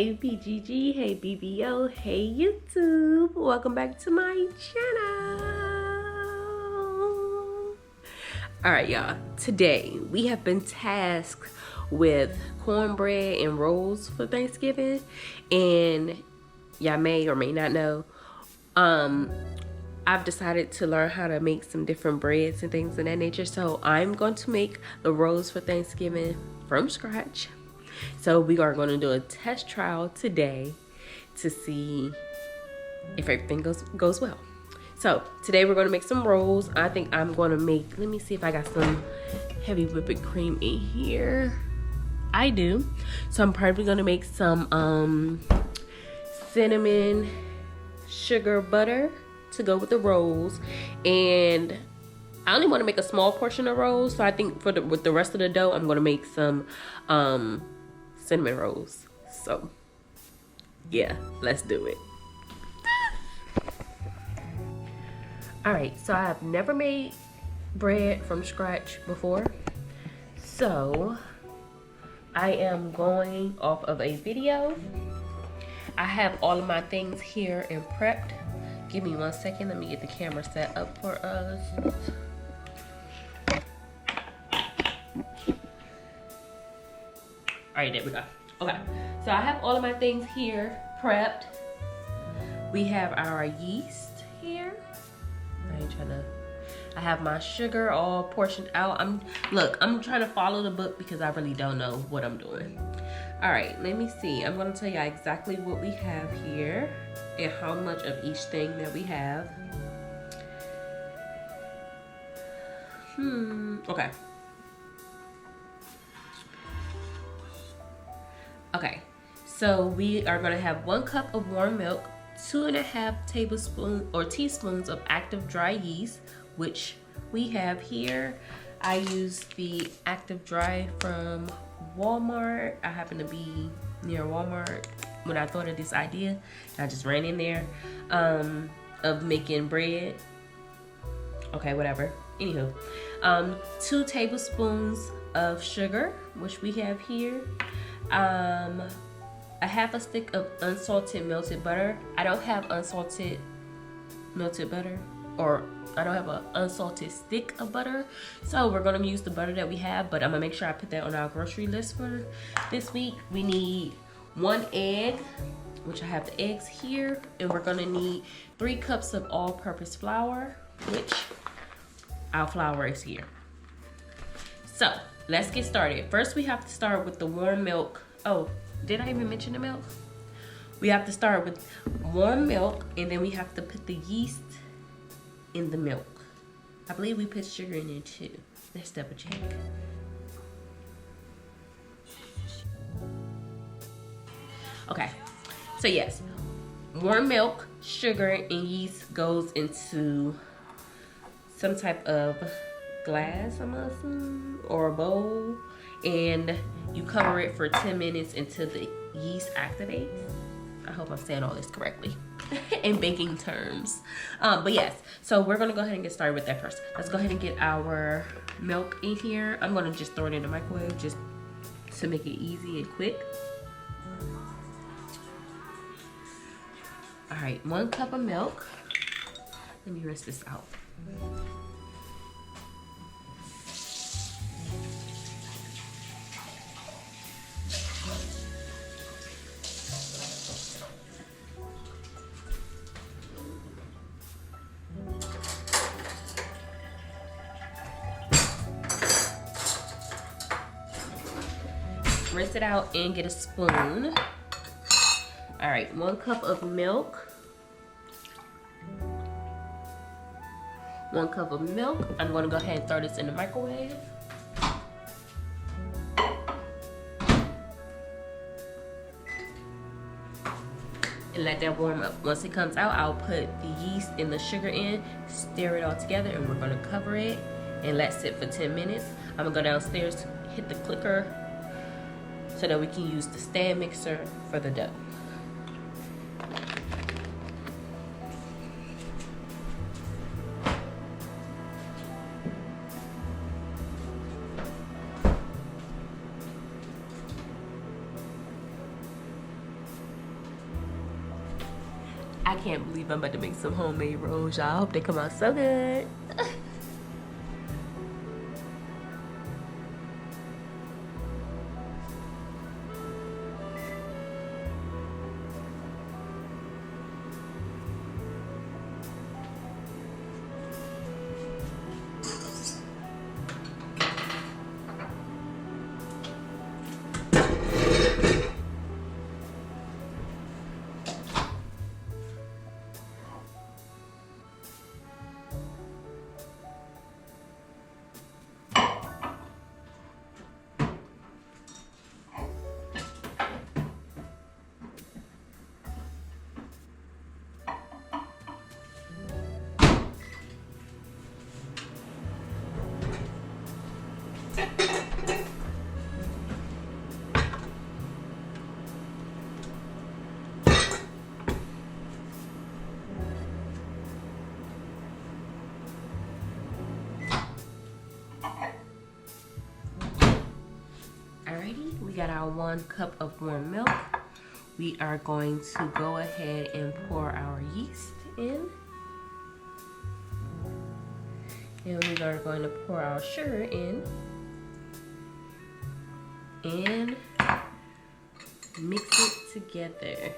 Hey BGG, hey BBO, hey YouTube. Welcome back to my channel. Alright y'all, today we have been tasked with cornbread and rolls for Thanksgiving. And y'all may or may not know, I've decided to learn how to make some different breads and things of that nature. So I'm going to make the rolls for Thanksgiving from scratch. So we are going to do a test trial today to see if everything goes well. So today we're going to make some rolls. I think I'm going to make, let me see if I got some heavy whipping cream in here. I do. So I'm probably going to make some cinnamon sugar butter to go with the rolls. And I only want to make a small portion of rolls. So I think with the rest of the dough, I'm going to make some cinnamon rolls. So yeah, let's do it. All right, so I've never made bread from scratch before, so I am going off of a video. I have all of my things here and prepped. Give me 1 second, let me get the camera set up for us. Alright, there we go. Okay, so I have all of my things here prepped. We have our yeast here. I have my sugar all portioned out. I'm trying to follow the book because I really don't know what I'm doing. Alright, let me see. I'm gonna tell you exactly what we have here and how much of each thing that we have. Okay. Okay, so we are gonna have 1 cup of warm milk, 2.5 tablespoons or teaspoons of active dry yeast, which we have here. I use the active dry from Walmart. I happen to be near Walmart when I thought of this idea. I just ran in there of making bread. Okay, whatever. Anywho, 2 tablespoons of sugar, which we have here. A half a stick of unsalted melted butter. I don't have unsalted melted butter, or I don't have an unsalted stick of butter, so we're gonna use the butter that we have, but I'm gonna make sure I put that on our grocery list for this week. We need 1 egg, which I have the eggs here, and we're gonna need 3 cups of all-purpose flour, which our flour is here. So let's get started. First, we have to start with the warm milk. Oh, did I even mention the milk? We have to start with warm milk, and then we have to put the yeast in the milk. I believe we put sugar in there too. Let's double check. Okay, so yes, warm milk, sugar, and yeast goes into some type of glass, I'm assuming, or a bowl, and you cover it for 10 minutes until the yeast activates. I hope I'm saying all this correctly in baking terms. But yes, so we're gonna go ahead and get started with that first. Let's go ahead and get our milk in here. I'm gonna just throw it in the microwave just to make it easy and quick. All right, 1 cup of milk. Let me rinse this out. Rinse it out and get a spoon. All right, 1 cup of milk. 1 cup of milk. I'm gonna go ahead and throw this in the microwave. And let that warm up. Once it comes out, I'll put the yeast and the sugar in, stir it all together, and we're gonna cover it and let sit for 10 minutes. I'm gonna go downstairs, hit the clicker, so that we can use the stand mixer for the dough. I can't believe I'm about to make some homemade rolls, y'all. I hope they come out so good. Alrighty, we got our 1 cup of warm milk. We are going to go ahead and pour our yeast in. And we are going to pour our sugar in. And mix it together.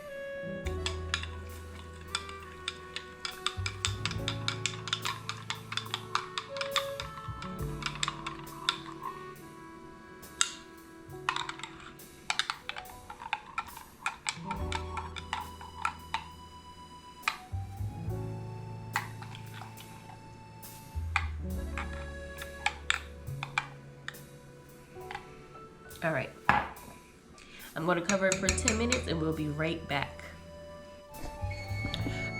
All right, I'm gonna cover it for 10 minutes and we'll be right back.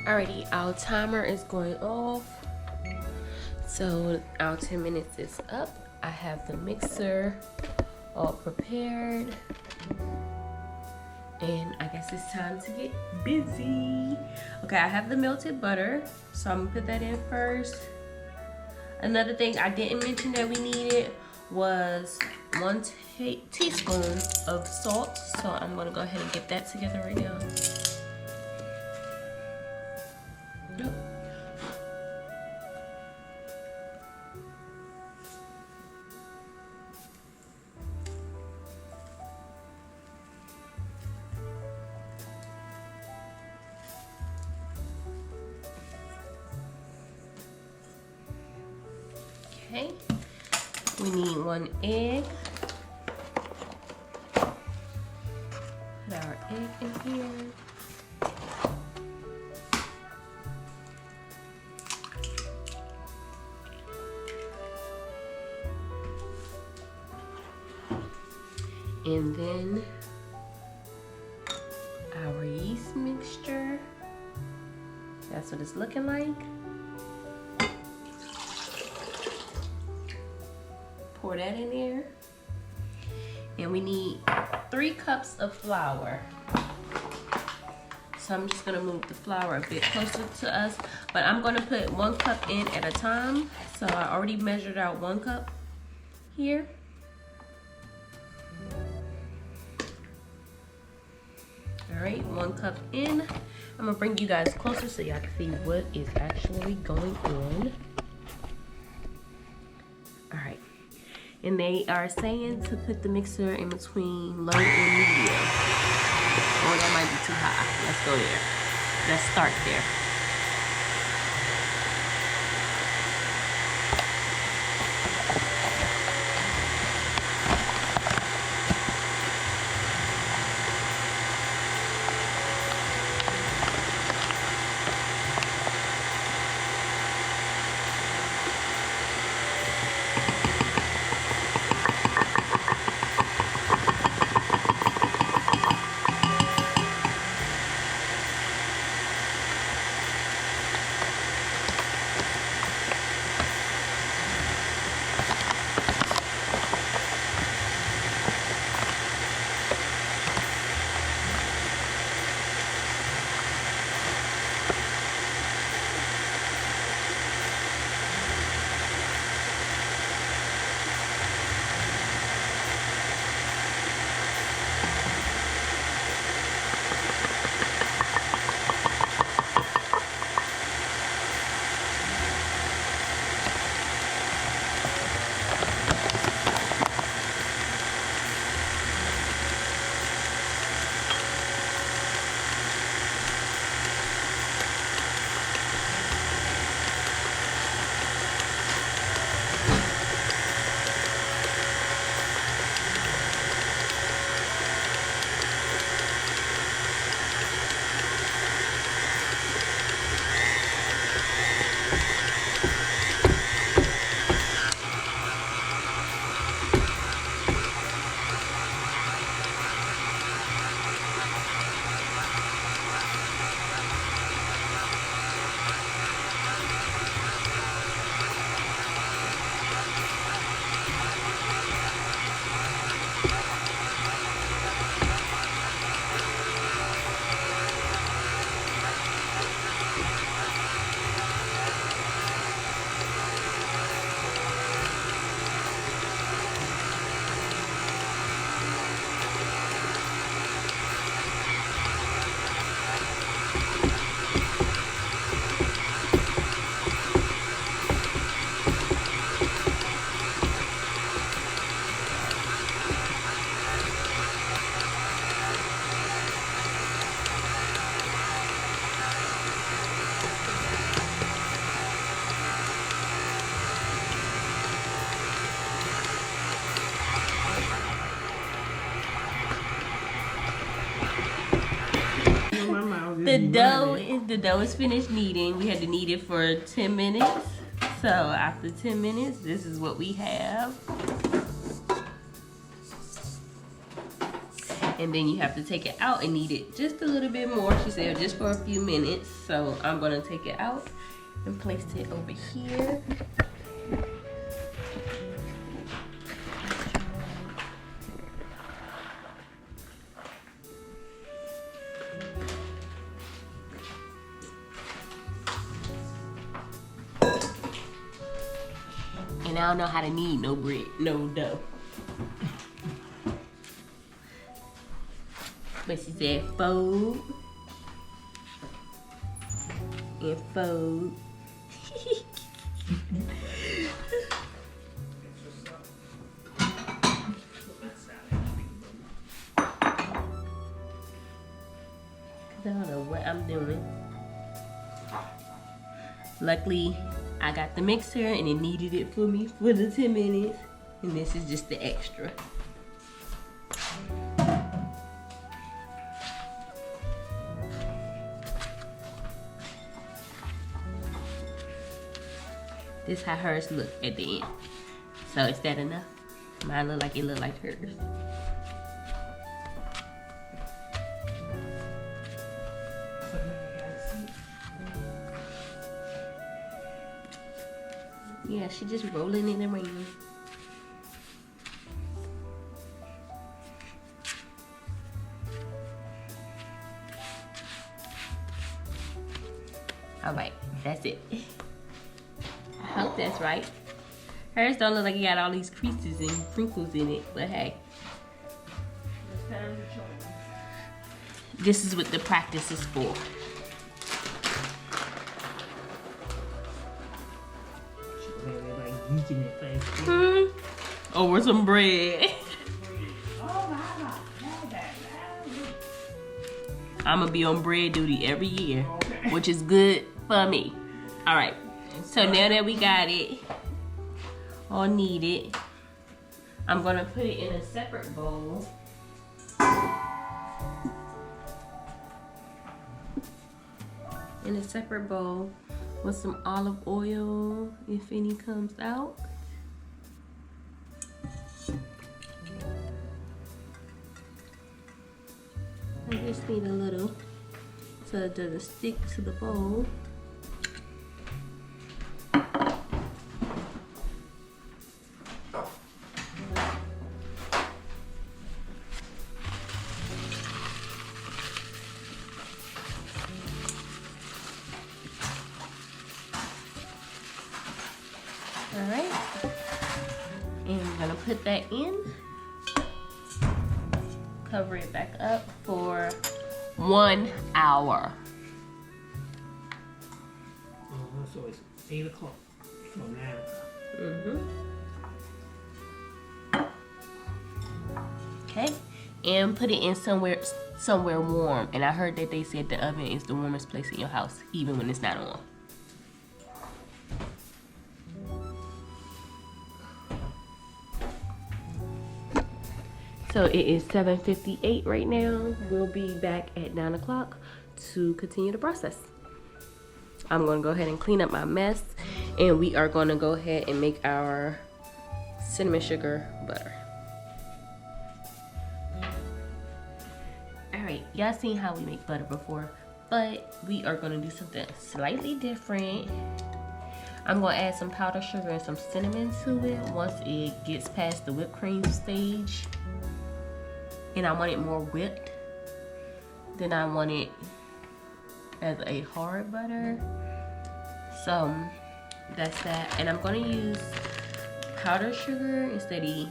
Alrighty, our timer is going off. So our 10 minutes is up. I have the mixer all prepared. And I guess it's time to get busy. Okay, I have the melted butter, so I'm gonna put that in first. Another thing I didn't mention that we needed was 1 teaspoon of salt. So I'm gonna go ahead and get that together right now. Okay, we need 1 egg. Put our egg in here. And then our yeast mixture. That's what it's looking like. Pour that in there. And we need 3 cups of flour. So I'm just gonna move the flour a bit closer to us, but I'm gonna put 1 cup in at a time. So I already measured out 1 cup here. All right, 1 cup in. I'm gonna bring you guys closer so y'all can see what is actually going on. All right. And they are saying to put the mixer in between low and medium. Oh, that might be too high. Let's go there. Let's start there. The dough is finished kneading. We had to knead it for 10 minutes. So after 10 minutes, this is what we have. And then you have to take it out and knead it just a little bit more. She said just for a few minutes. So I'm gonna take it out and place it over here. And I don't know how to knead no bread, no dough. But she said fold and fold. I don't know what I'm doing. Luckily, I got the mixer and it kneaded it for me for the 10 minutes. And this is just the extra. This is how hers look at the end. So is that enough? Mine look like hers. Yeah, she just rolling in the rain. All right, that's it. I hope that's right. Hers don't look like it got all these creases and wrinkles in it, but hey. This is what the practice is for. Over some bread. I'm gonna be on bread duty every year, which is good for me. All right, so now that we got it all kneaded, I'm gonna put it in a separate bowl. In a separate bowl with some olive oil, if any comes out. I just need a little so it doesn't stick to the bowl. All right, and I'm gonna put that in. Cover it back up for 1 hour. So it's 8 o'clock from now. Okay, and put it in somewhere warm. And I heard that they said the oven is the warmest place in your house, even when it's not on. So it is 7:58 right now. We'll be back at 9 o'clock to continue the process. I'm gonna go ahead and clean up my mess, and we are gonna go ahead and make our cinnamon sugar butter. All right, y'all seen how we make butter before, but we are gonna do something slightly different. I'm gonna add some powdered sugar and some cinnamon to it once it gets past the whipped cream stage. And I want it more whipped than I want it as a hard butter. So that's that. And I'm gonna use powdered sugar instead of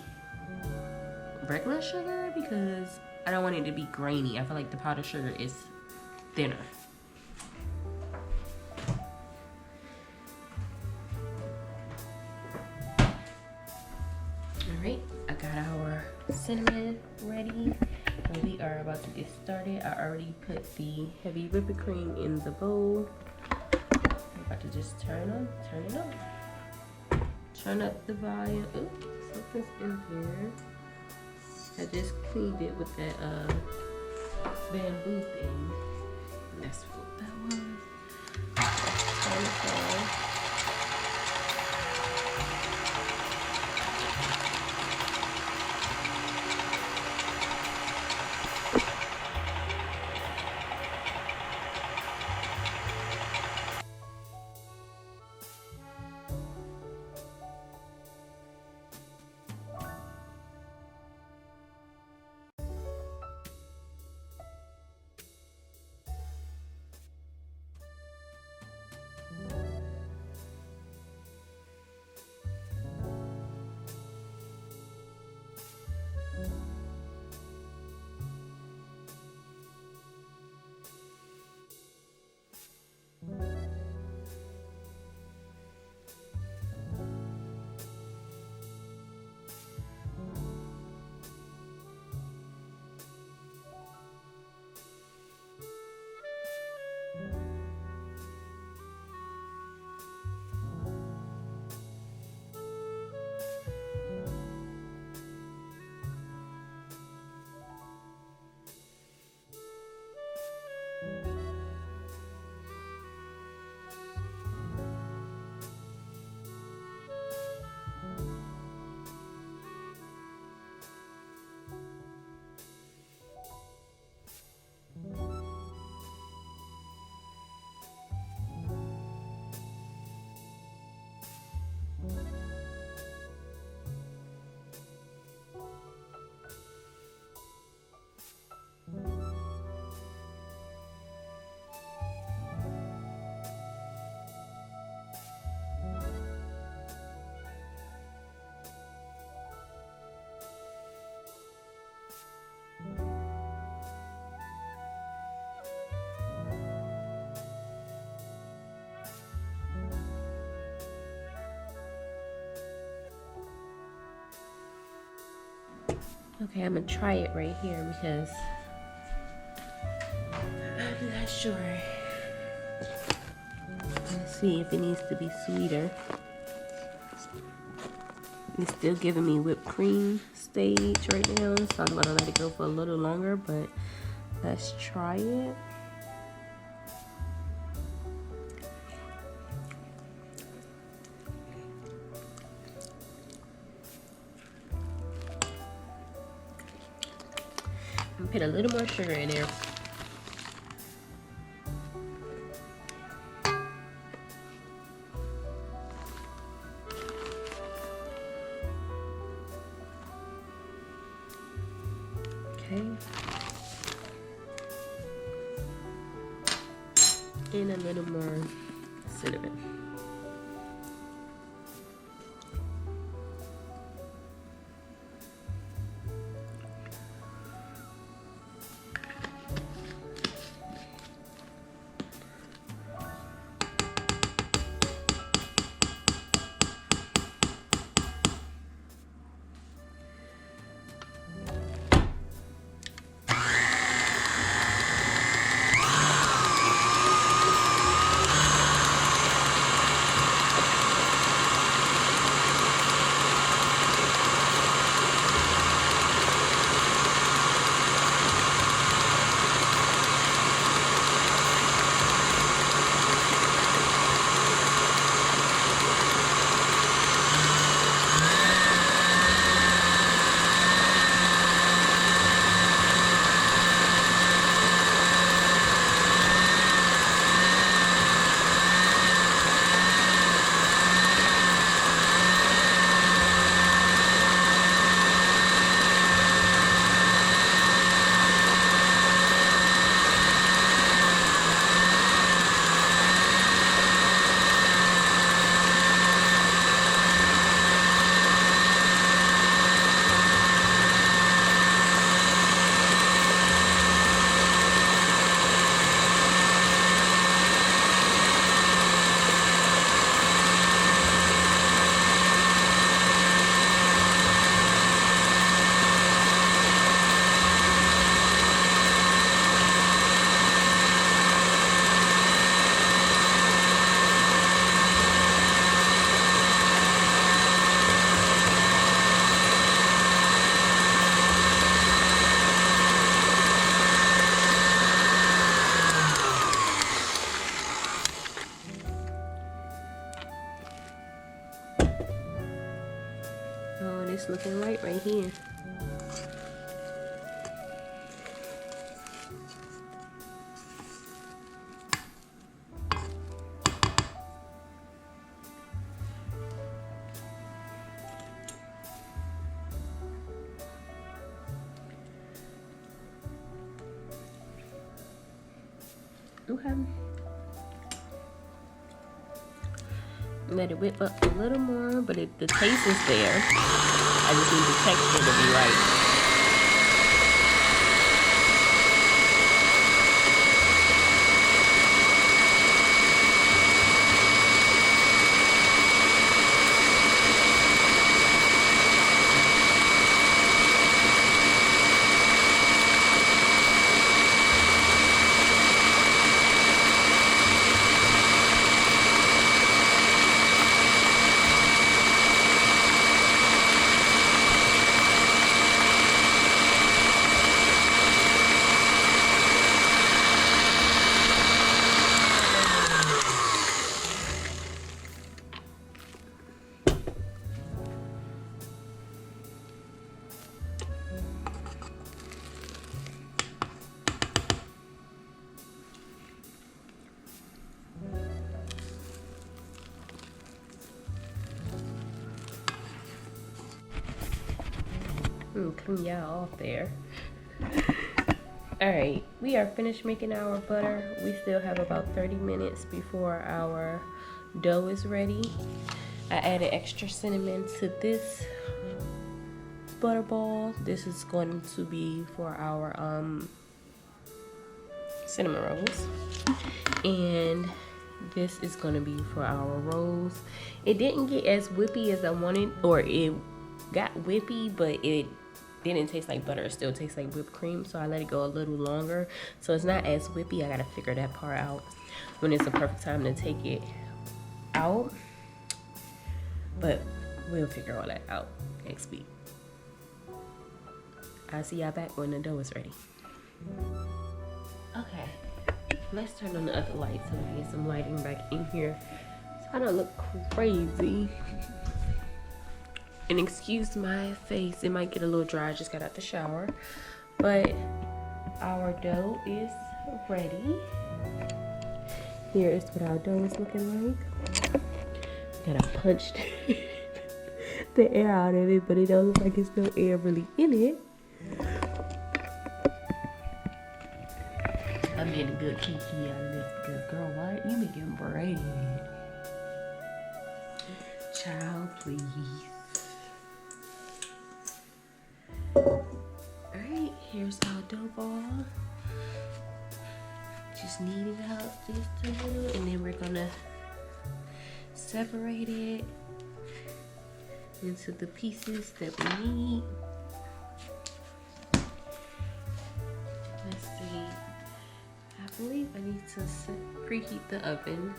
regular sugar because I don't want it to be grainy. I feel like the powdered sugar is thinner. All right, I got our cinnamon ready, and we are about to get started. I already put the heavy whipping cream in the bowl. I'm about to just turn it on. Turn up the volume. Oops, something's in here. I just cleaned it with that bamboo thing. That's what that was. Cauliflower. Okay, I'm gonna try it right here because I'm not sure. Let's see if it needs to be sweeter. It's still giving me whipped cream stage right now, so I'm gonna let it go for a little longer, but let's try it. I'm gonna put a little more sugar in there. Okay. And a little more cinnamon. something light right here. Okay. Let it whip up a little more, but the taste is there. I just need the texture to be right. Clean y'all off there. Alright, we are finished making our butter. We still have about 30 minutes before our dough is ready. I added extra cinnamon to this butter ball. This is going to be for our cinnamon rolls. And this is going to be for our rolls. It didn't get as whippy as I wanted, or it got whippy, but it didn't taste like butter. It still tastes like whipped cream, so I let it go a little longer, so it's not as whippy. I gotta figure that part out when it's the perfect time to take it out, but we'll figure all that out next week. I'll see y'all back when the dough is ready. Okay, let's turn on the other light so we can get some lighting back in here so I don't look crazy. And excuse my face, it might get a little dry. I just got out the shower. But our dough is ready. Here is what our dough is looking like. Gotta punch the air out of it, but it don't look like it's no air really in it. I'm getting a good kiki out of this because, girl, why aren't you making bread? Child, please. Alright, here's our dough ball. Just knead it out just a little, and then we're gonna separate it into the pieces that we need. Let's see. I believe I need to preheat the oven.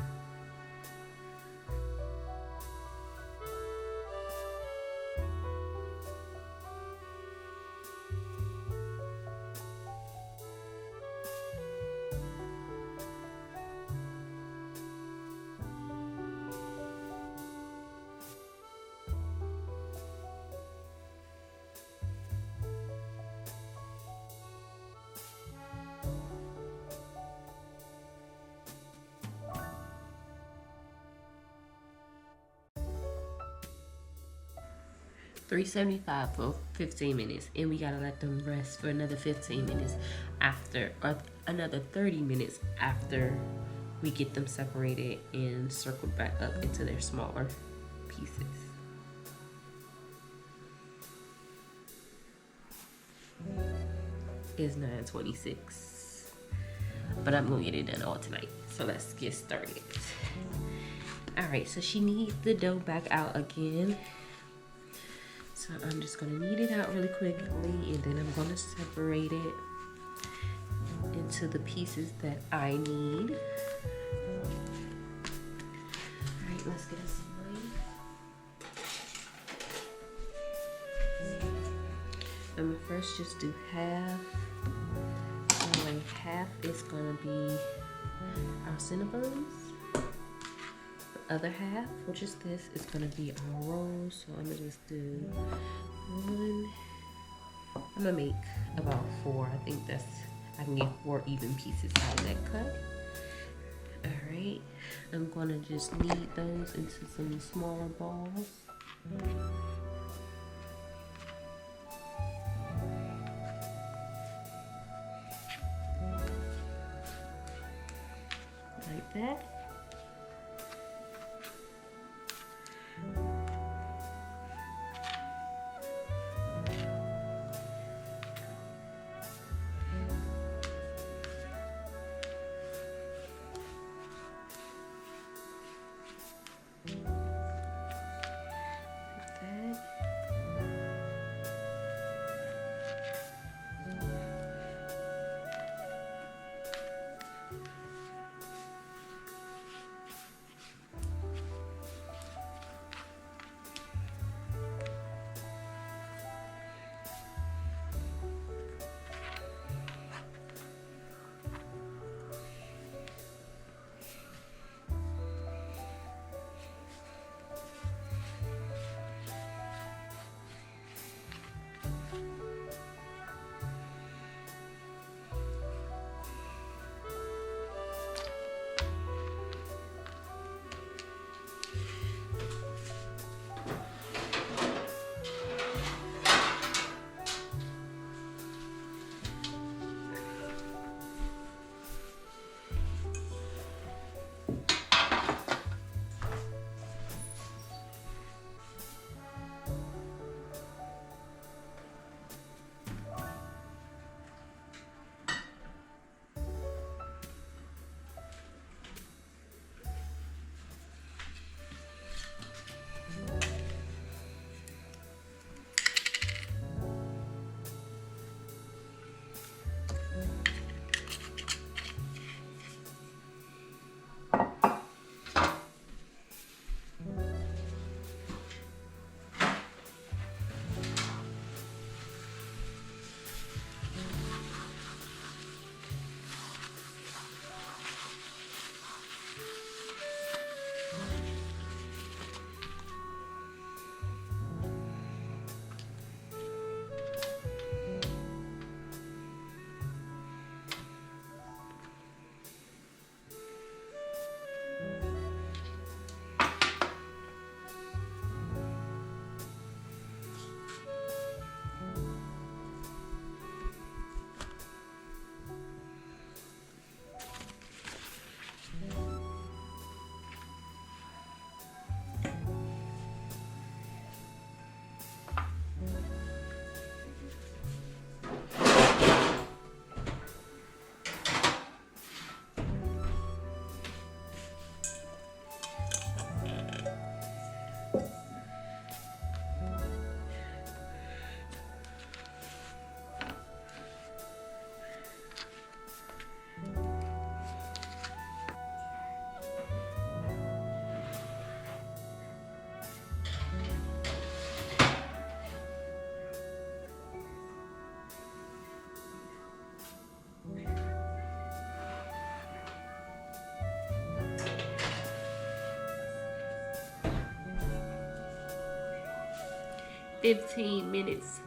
$375 for 15 minutes, and we gotta let them rest for another 15 minutes after, or another 30 minutes after we get them separated and circled back up into their smaller pieces. It's 9:26, but I'm gonna get it done all tonight, so let's get started. All right, so she needs the dough back out again. So I'm just gonna knead it out really quickly, and then I'm gonna separate it into the pieces that I need. All right, let's get us some knife. I'm gonna first just do half. And like half is gonna be our cinnabons. The other half, which is this, is gonna be our rolls. So I'm gonna just do I'm gonna make about 4. I think I can get 4 even pieces out of that cut. All right, I'm gonna just knead those into some smaller balls. Like that. $15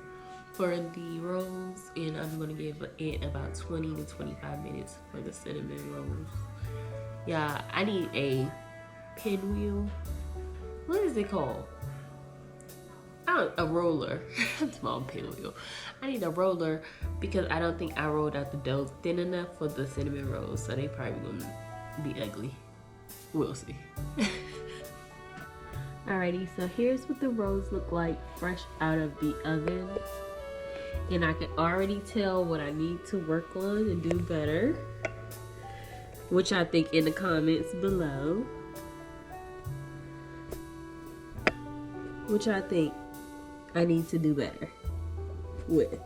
for the rolls, and I'm gonna give it about 20 to 25 minutes for the cinnamon rolls. Yeah, I need a pinwheel. What is it called? A roller. Small pinwheel. I need a roller because I don't think I rolled out the dough thin enough for the cinnamon rolls, so they probably gonna be ugly. We'll see. Alrighty, so here's what the rolls look like fresh out of the oven. And I can already tell what I need to work on and do better, which I think in the comments below. Which I think I need to do better with.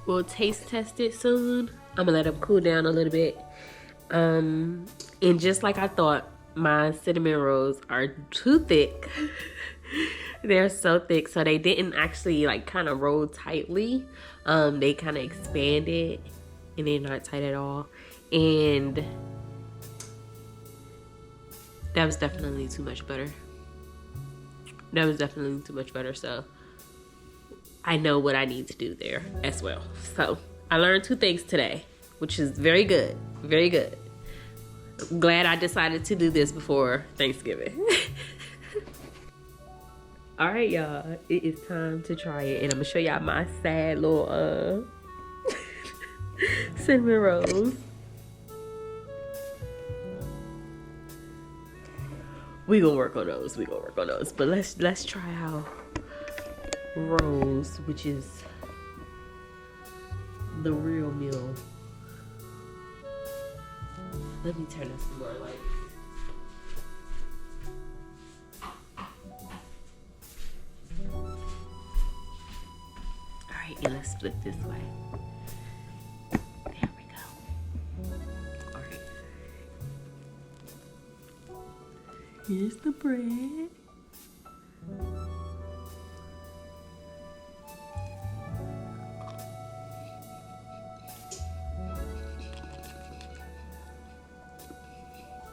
We'll taste test it soon. I'm gonna let them cool down a little bit. And just like I thought, my cinnamon rolls are too thick. They're so thick, so they didn't actually like kind of roll tightly. They kind of expanded and they're not tight at all. And that was definitely too much butter. So I know what I need to do there as well. So I learned 2 things today, which is very good. Very good. I'm glad I decided to do this before Thanksgiving. All right, y'all. It is time to try it. And I'm going to show y'all my sad little cinnamon rolls. We gonna work on those. But let's try our rolls, which is the real meal. Let me turn this some more light. All right, and let's split this way. There we go. All right. Here's the bread.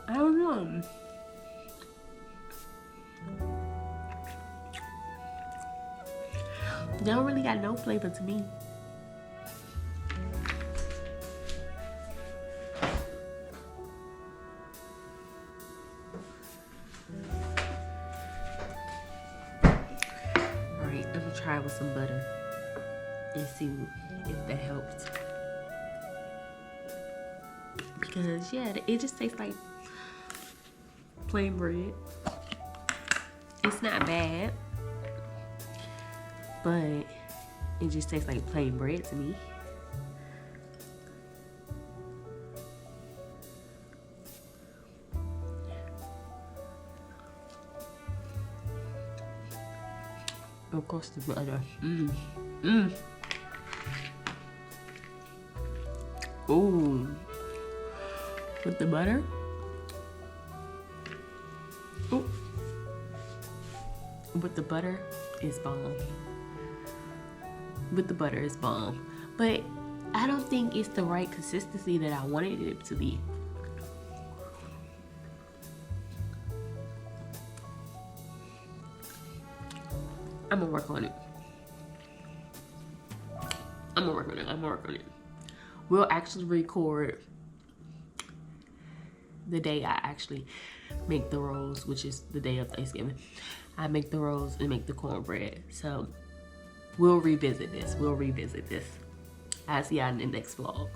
I don't know. They don't really got no flavor to me. Alright, I'm gonna try with some butter and see if that helps. Because yeah, it just tastes like plain bread. It's not bad, but it just tastes like plain bread to me. Of course, the butter. Ooh, with the butter. Ooh. With the butter is bomb. With the butter is bomb. But I don't think it's the right consistency that I wanted it to be. I'm gonna work on it. I'm gonna work on it. We'll actually record the day I actually make the rolls, which is the day of Thanksgiving. I make the rolls and make the cornbread. So we'll revisit this. I'll see y'all in the next vlog.